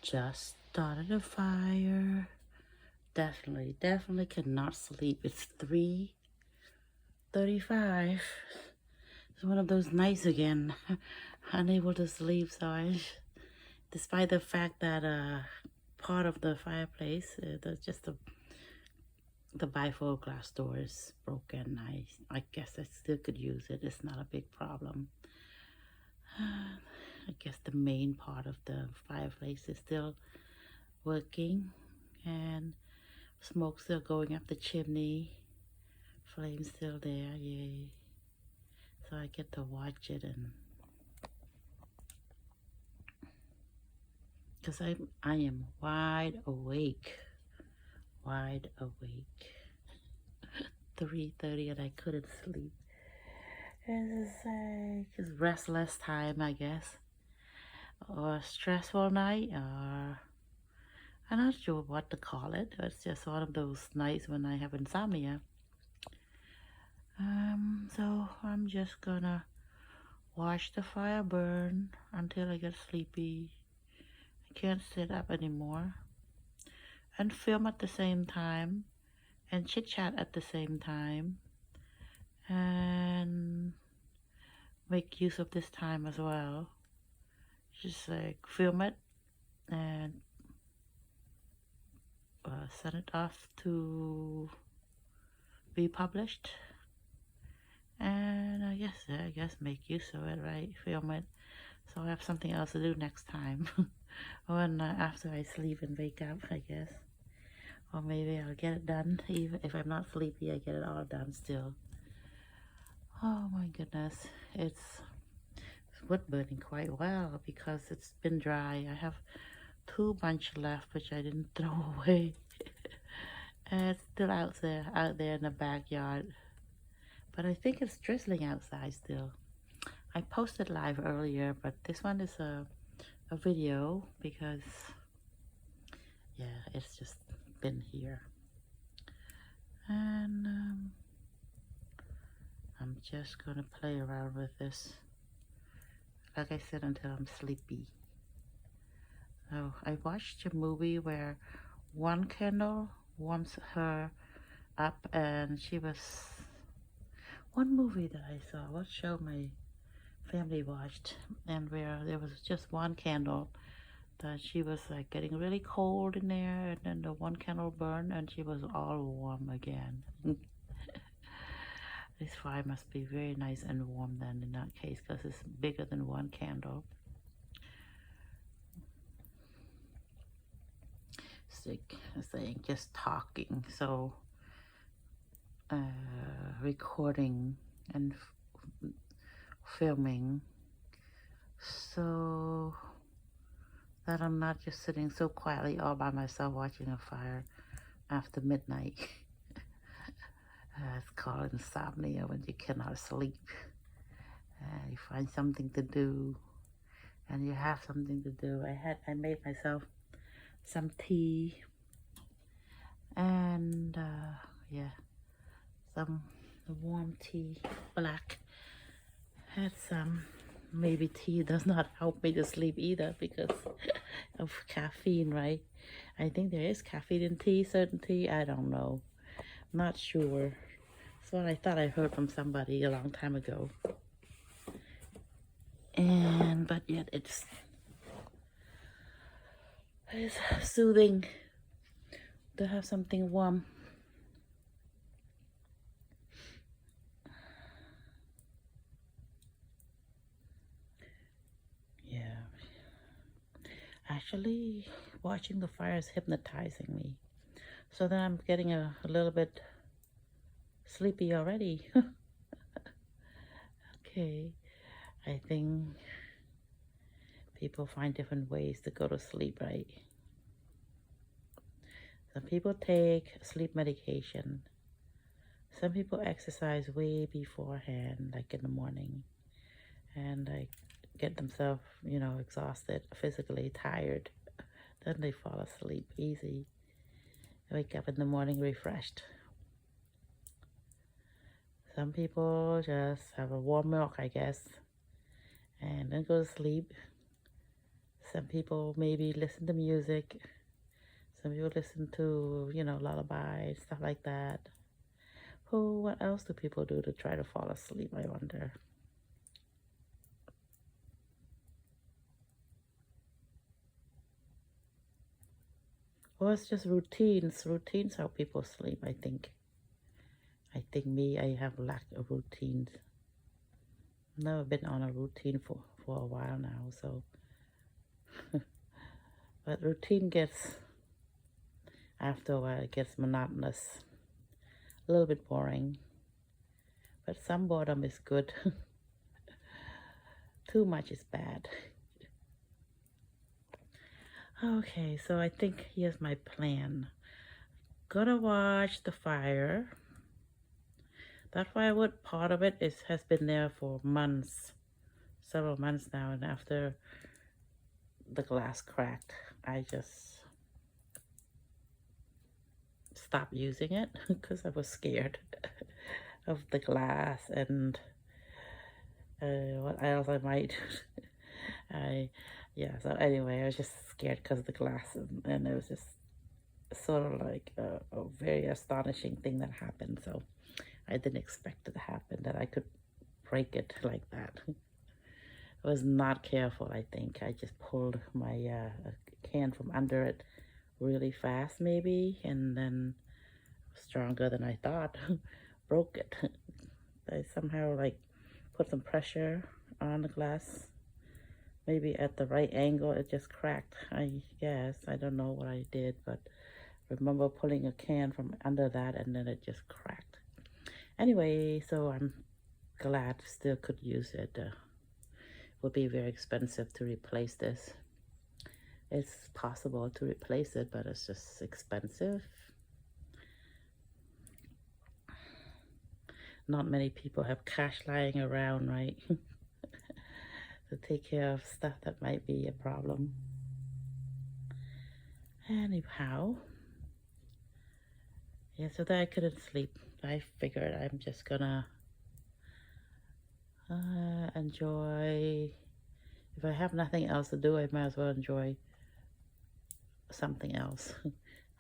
Just started a fire. Definitely cannot sleep. It's 3:35. It's one of those nights again. Unable to sleep, so despite the fact that part of the fireplace, the bifold glass door is broken. I guess I still could use it. It's not a big problem. I guess the main part of the fireplace is still working, and smoke still going up the chimney, flame still there, yay. So I get to watch it, and because I am wide awake. 3:30 and I couldn't sleep. It's restless time, I guess, or stressful night, or I'm not sure what to call it. It's just one of those nights when I have insomnia. So I'm just gonna watch the fire burn until I get sleepy. I can't sit up anymore. And film at the same time, and chit chat at the same time, and make use of this time as well. Just like film it and send it off to be published. And I guess make use of it, right? Film it, so I have something else to do next time. When after I sleep and wake up, I guess. Or maybe I'll get it done. Even if I'm not sleepy, I get it all done still. Oh my goodness. It's wood burning quite well because it's been dry. I have 2 bunch left, which I didn't throw away. And it's still out there in the backyard. But I think it's drizzling outside still. I posted live earlier, but this one is a video because, yeah, it's just been here. And I'm just gonna play around with this, like I said, until I'm sleepy. So I watched a movie where one candle warms her up, and she was one movie that I saw. What show my family watched, and where there was just one candle that she was like getting really cold in there, and then the one candle burned and she was all warm again. This fire must be very nice and warm then in that case, because it's bigger than one candle. It's like just talking, so recording and filming, so that I'm not just sitting so quietly all by myself watching a fire after midnight. It's called insomnia, when you cannot sleep. You find something to do, and you have something to do. I made myself some tea, and yeah, some warm tea, black. Had some. Maybe tea does not help me to sleep either because of caffeine, right? I think there is caffeine in tea, certain tea. I don't know. Not sure. That's what I thought I heard from somebody a long time ago. But yet it's soothing to have something warm. Yeah. Actually, watching the fire is hypnotizing me. So then I'm getting a little bit sleepy already. Okay. I think people find different ways to go to sleep, right? Some people take sleep medication. Some people exercise way beforehand, like in the morning, and like get themselves, exhausted, physically tired. Then they fall asleep easy. Wake up in the morning refreshed. Some people just have a warm milk, I guess, and then go to sleep, Some people maybe listen to music. Some people listen to, lullabies, stuff like that. What else do people do to try to fall asleep, I wonder? Or it's just routines. Routines how people sleep, I think. I think I have lack of routines. Never been on a routine for a while now, so. But routine gets, after a while, it gets monotonous. A little bit boring. But some boredom is good. Too much is bad. Okay, so I think here's my plan. Gonna watch The Fire. That firewood, part of it has been there for months, several months now, and after the glass cracked, I just stopped using it because I was scared of the glass and what else I might. So anyway, I was just scared because of the glass, and it was just sort of like a very astonishing thing that happened. So I didn't expect it to happen, that I could break it like that. I was not careful, I think. I just pulled my can from under it really fast, maybe, and then stronger than I thought, broke it. I somehow like put some pressure on the glass, maybe at the right angle. It just cracked, I guess. I don't know what I did, but remember pulling a can from under that, and then it just cracked. Anyway, so I'm glad still could use it. It would be very expensive to replace this. It's possible to replace it, but it's just expensive. Not many people have cash lying around, right? To take care of stuff that might be a problem. Anyhow, yeah, so that I couldn't sleep. I figured I'm just gonna enjoy. If I have nothing else to do, I might as well enjoy something else.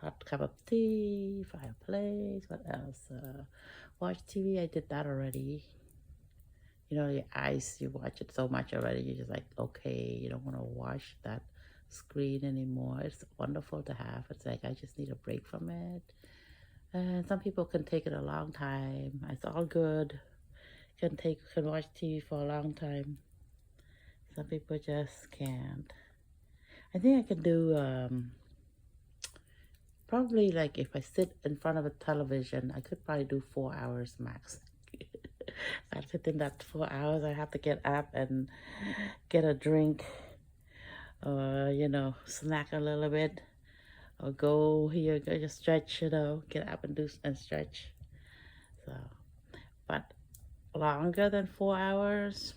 Hot cup of tea, fireplace, what else? Watch TV, I did that already. Your eyes, you watch it so much already, you're just like, okay, you don't want to watch that screen anymore. It's wonderful to have. It's like, I just need a break from it. And some people can take it a long time. It's all good. Can watch TV for a long time. Some people just can't. I think I can do, probably like if I sit in front of a television, I could probably do 4 hours max. Within that 4 hours, I have to get up and get a drink, or snack a little bit, or go here, go just stretch, get up and stretch. So, but longer than 4 hours,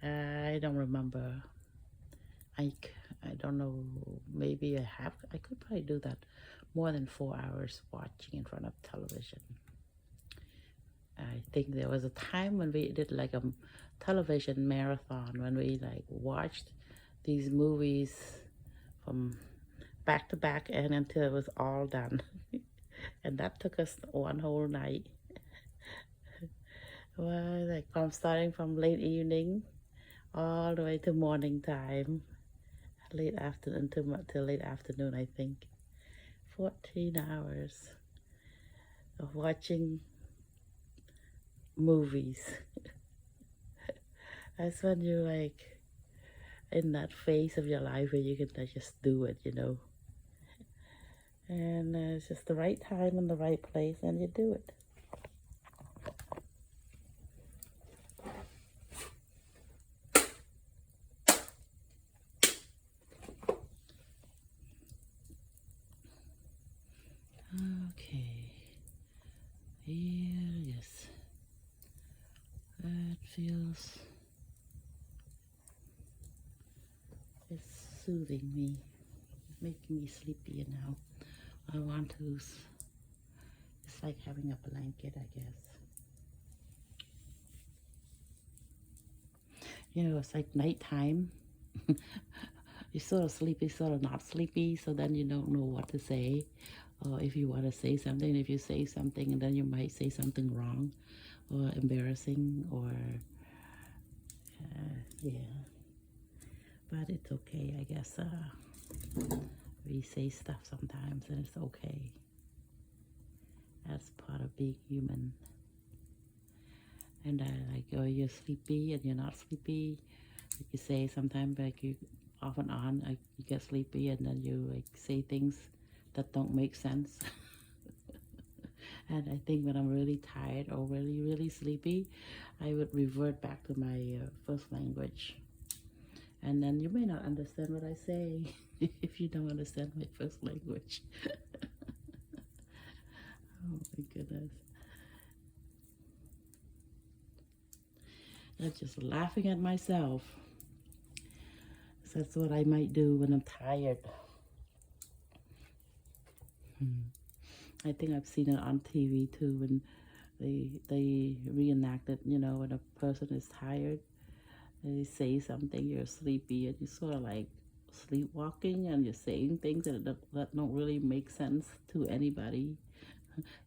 I don't remember. I don't know. Maybe I could probably do that more than 4 hours watching in front of television. I think there was a time when we did like a television marathon, when we like watched these movies from back to back and until it was all done. And that took us one whole night. Well, like starting from late evening all the way to morning time, late afternoon till late afternoon, I think. 14 hours of watching movies. That's when you're like in that phase of your life where you can just do it, and it's just the right time and the right place, and you do it. Okay, here it is. That feels, it's soothing me, making me sleepy now. I want to, it's like having a blanket, I guess. It's like nighttime, You're sort of sleepy, sort of not sleepy, so then you don't know what to say. Or if you want to say something, if you say something, and then you might say something wrong or embarrassing, or yeah. But it's okay, I guess. We say stuff sometimes, and it's okay. That's part of being human. And like, oh, you're sleepy and you're not sleepy. Like you say sometimes, like you off and on, like you get sleepy and then you like say things that don't make sense. And I think when I'm really tired or really sleepy, I would revert back to my first language. And then you may not understand what I say if you don't understand my first language. Oh my goodness. I'm just laughing at myself. So that's what I might do when I'm tired. I think I've seen it on TV too, when they reenact it, you know, when a person is tired, they say something, you're sleepy, and you're sort of like sleepwalking, and you're saying things that don't really make sense to anybody,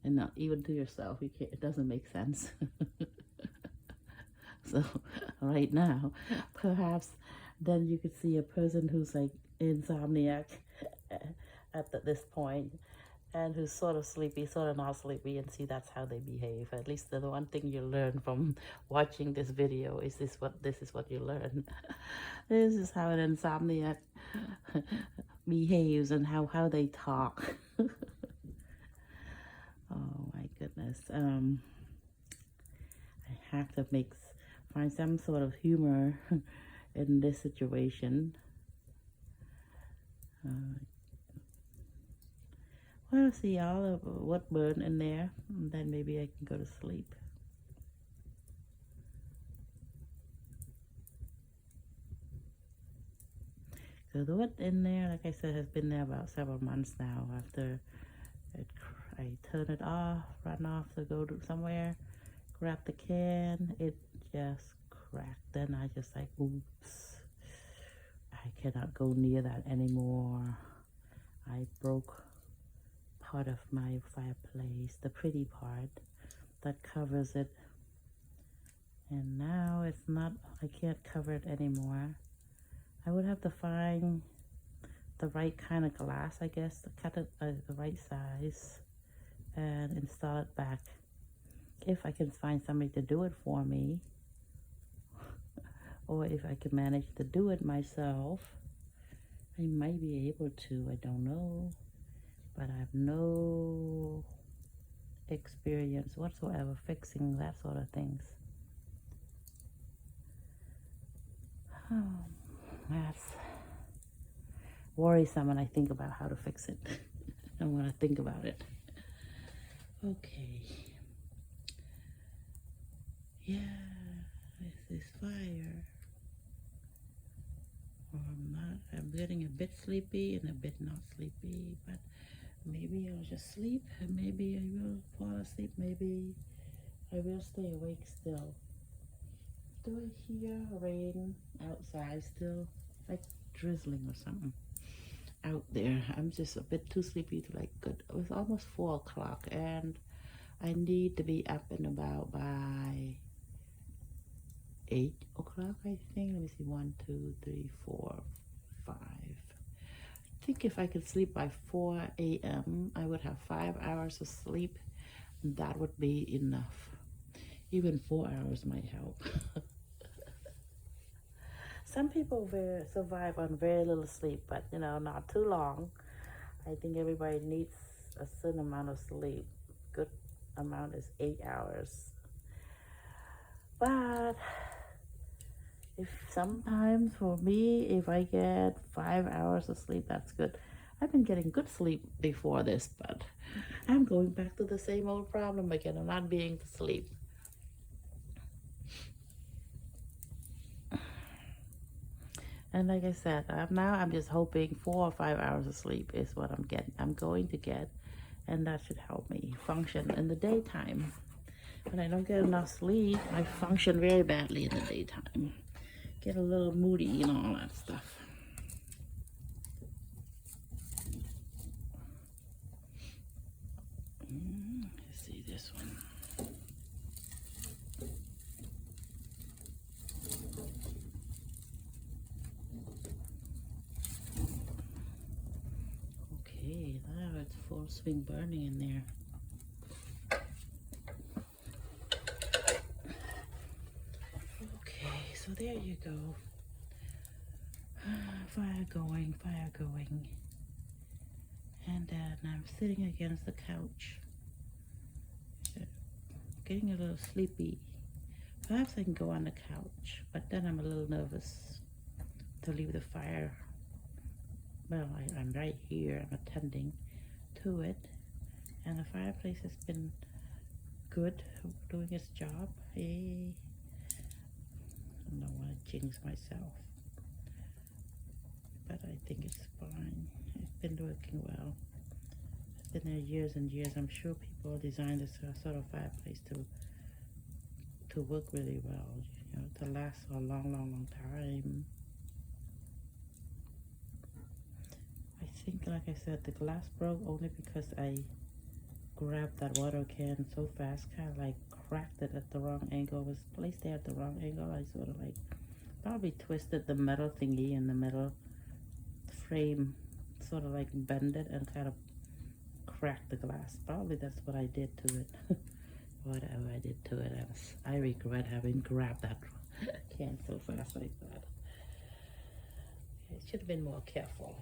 and not even to yourself. It doesn't make sense. So right now, perhaps then you could see a person who's like insomniac at this point, and who's sort of sleepy, sort of not sleepy, and see that's how they behave. At least the one thing you learn from watching this video is this is what you learn. This is how an insomniac behaves and how they talk. Oh my goodness. I have to find some sort of humor in this situation. Well, see all of what burned in there, and then maybe I can go to sleep. So the wood in there, like I said, has been there about several months now. After I turn it off, run off to go to somewhere, grab the can, it just cracked. Then I just like, oops, I cannot go near that anymore. I broke part of my fireplace, the pretty part that covers it, and now it's not, I can't cover it anymore. I would have to find the right kind of glass, I guess, to cut it the right size and install it back. If I can find somebody to do it for me, or if I can manage to do it myself, I might be able to, I don't know. But I have no experience whatsoever fixing that sort of things. Oh, that's worrisome when I think about how to fix it. I want to think about it. Okay. Yeah, this is fire. I'm getting a bit sleepy and a bit not sleepy, but maybe I'll just sleep, and maybe I will fall asleep, maybe I will stay awake still. Do I hear rain outside still? Like drizzling or something out there. I'm just a bit too sleepy to like good. It was almost 4 o'clock, and I need to be up and about by 8 o'clock, I think. Let me see, 1, 2, 3, 4, 5. I think if I could sleep by 4 a.m., I would have 5 hours of sleep. That would be enough. Even 4 hours might help. Some people survive on very little sleep, but you know, not too long. I think everybody needs a certain amount of sleep. Good amount is 8 hours. But if sometimes for me, if I get 5 hours of sleep, that's good. I've been getting good sleep before this, but I'm going back to the same old problem again of not being to sleep. And like I said, now I'm just hoping 4 or 5 hours of sleep is what I'm going to get, and that should help me function in the daytime. When I don't get enough sleep, I function very badly in the daytime. get a little moody and all that stuff. Let's see this one. Okay, now it's full swing burning in there. Okay, so there you go. Fire going, fire going. And then I'm sitting against the couch, getting a little sleepy. Perhaps I can go on the couch, but then I'm a little nervous to leave the fire. Well, I'm right here, I'm attending to it, and the fireplace has been good, doing its job. Hey, I don't want to jinx myself, but I think it's fine. It's been working well. It's been there years and years. I'm sure people designed this sort of fireplace to work really well, you know, to last for a long, long, long time. I think, like I said, the glass broke only because I grabbed that water can so fast, kind of like cracked it at the wrong angle. It was placed there at the wrong angle. I sort of like probably twisted the metal thingy in the metal frame, sort of like bend it and kind of cracked the glass. Probably that's what I did to it. Whatever I did to it, I regret having grabbed that can so fast like that. I should have been more careful.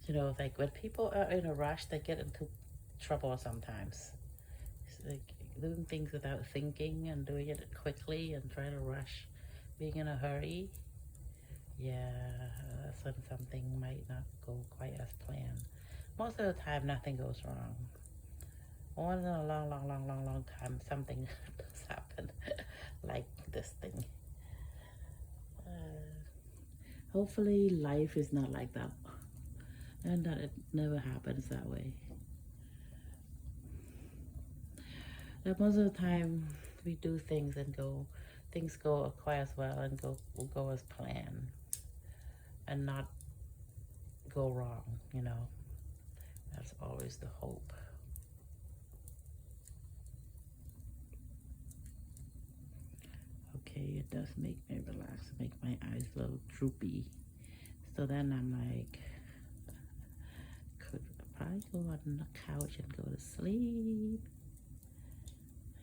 You know, like when people are in a rush, they get into trouble sometimes. It's like doing things without thinking and doing it quickly and trying to rush, being in a hurry. Yeah, that's when something might not go quite as planned. Most of the time, nothing goes wrong. Once in a long, long, long, long, long time, something does happen, like this thing. Hopefully, life is not like that. And that it never happens that way. That most of the time we do things and things go quite as well and will go as planned and not go wrong, you know. That's always the hope. Okay, it does make me relax, make my eyes a little droopy. So then I'm like, probably go on the couch and go to sleep.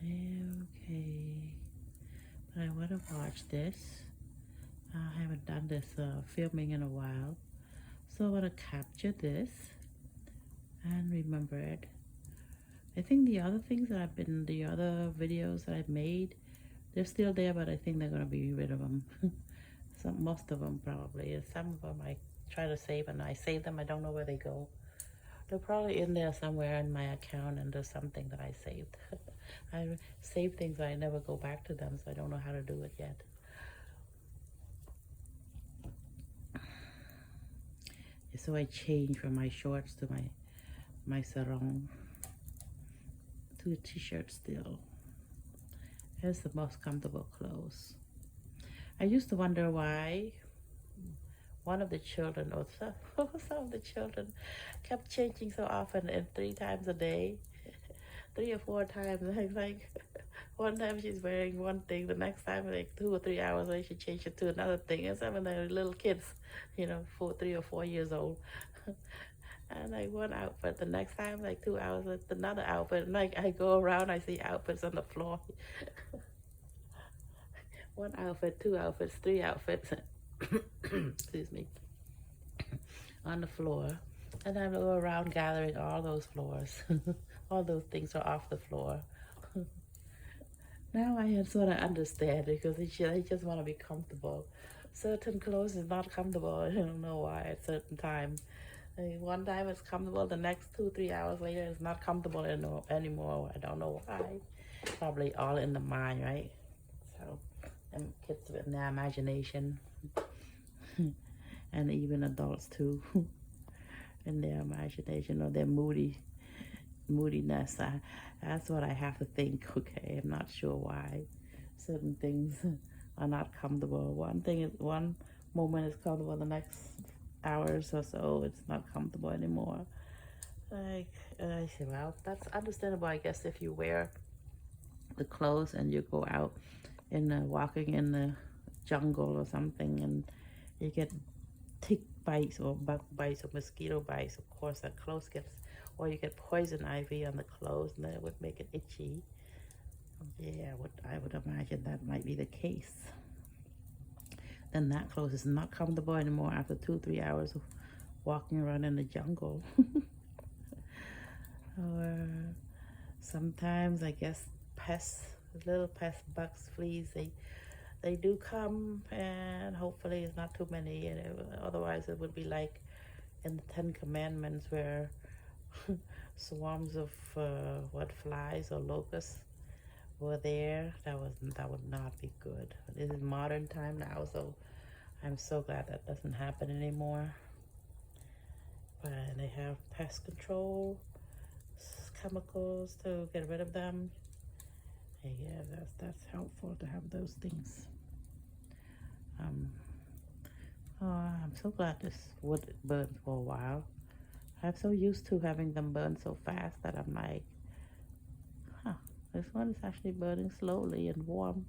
Okay, but I want to watch this. I haven't done this filming in a while, so I want to capture this and remember it. I think the other things that the other videos that I've made, they're still there, but I think they're gonna be rid of them. Most of them probably. Some of them I try to save, and I save them. I don't know where they go. They're probably in there somewhere in my account, and there's something that I saved. I save things, but I never go back to them, so I don't know how to do it yet. So I changed from my shorts to my sarong to a t-shirt still. It's the most comfortable clothes. I used to wonder why one of the children, or some of the children, kept changing so often and 3 times a day, 3 or 4 times. Like one time she's wearing one thing, the next time like 2 or 3 hours later she changed it to another thing. And some of the little kids, you know, 3 or 4 years old. And like one outfit, the next time like 2 hours with another outfit. And like I go around, I see outfits on the floor. 1 outfit, 2 outfits, 3 outfits. Excuse me, on the floor, and I go around gathering all those floors. All those things are off the floor. Now I sort of understand, because they just want to be comfortable. Certain clothes is not comfortable. I don't know why at certain times. One time it's comfortable, the next 2 or 3 hours later it's not comfortable anymore. I don't know why. Probably all in the mind, right? So, and kids with their imagination. And even adults too, in their imagination or their moodiness. That's what I have to think. Okay, I'm not sure why certain things are not comfortable. One moment is comfortable, the next hours or so it's not comfortable anymore. Like, I say, well, that's understandable, I guess, if you wear the clothes and you go out in walking in the jungle or something, and you get tick bites or bug bites or mosquito bites. Of course, that clothes gets, or you get poison ivy on the clothes, and then it would make it itchy. Yeah, I would imagine that might be the case. Then that clothes is not comfortable anymore after 2-3 hours of walking around in the jungle. Or sometimes, I guess, little pest bugs, fleas, they do come, and hopefully it's not too many. And otherwise, it would be like in the 10 Commandments, where swarms of flies or locusts were there. That would not be good. This is modern time now, so I'm so glad that doesn't happen anymore. But they have pest control chemicals to get rid of them. And yeah, that's helpful to have those things. I'm so glad this wood burned for a while. I'm so used to having them burn so fast that I'm like, this one is actually burning slowly and warm.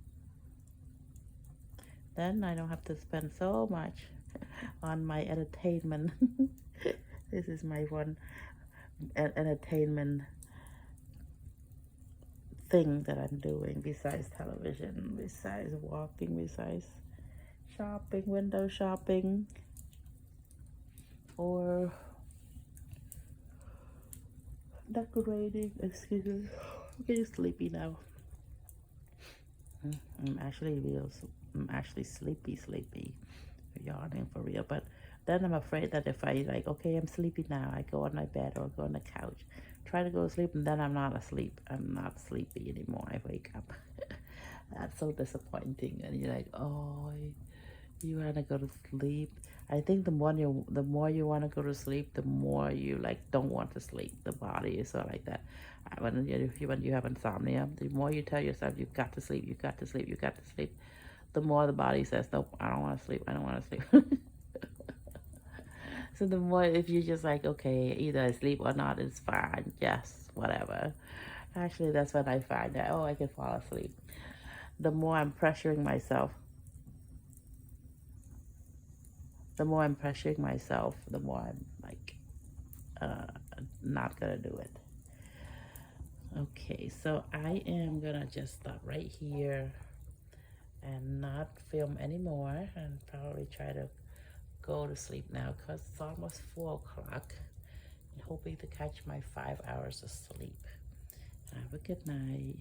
Then I don't have to spend so much on my entertainment. This is my one entertainment thing that I'm doing besides television, besides walking, besides shopping, window shopping, or decorating. Excuse me, I'm getting sleepy now. I'm actually sleepy, yawning for real. But then I'm afraid that if I like, okay, I'm sleepy now, I go on my bed or go on the couch, try to go to sleep, and then I'm not asleep. I'm not sleepy anymore. I wake up. That's so disappointing. And you're like, oh, you want to go to sleep. I think the more you want to go to sleep, the more you like don't want to sleep. The body is sort of like that. When you have insomnia, the more you tell yourself you've got to sleep, you've got to sleep, you've got to sleep, the more the body says, nope, I don't want to sleep, I don't want to sleep. So the more, if you're just like, okay, either I sleep or not, it's fine, yes, whatever. Actually, that's when I find that, oh, I can fall asleep. The more I'm pressuring myself, the more I'm like, not gonna do it. Okay, so I am gonna just stop right here and not film anymore, and probably try to go to sleep now because it's almost 4 o'clock, and hoping to catch my 5 hours of sleep. Have a good night.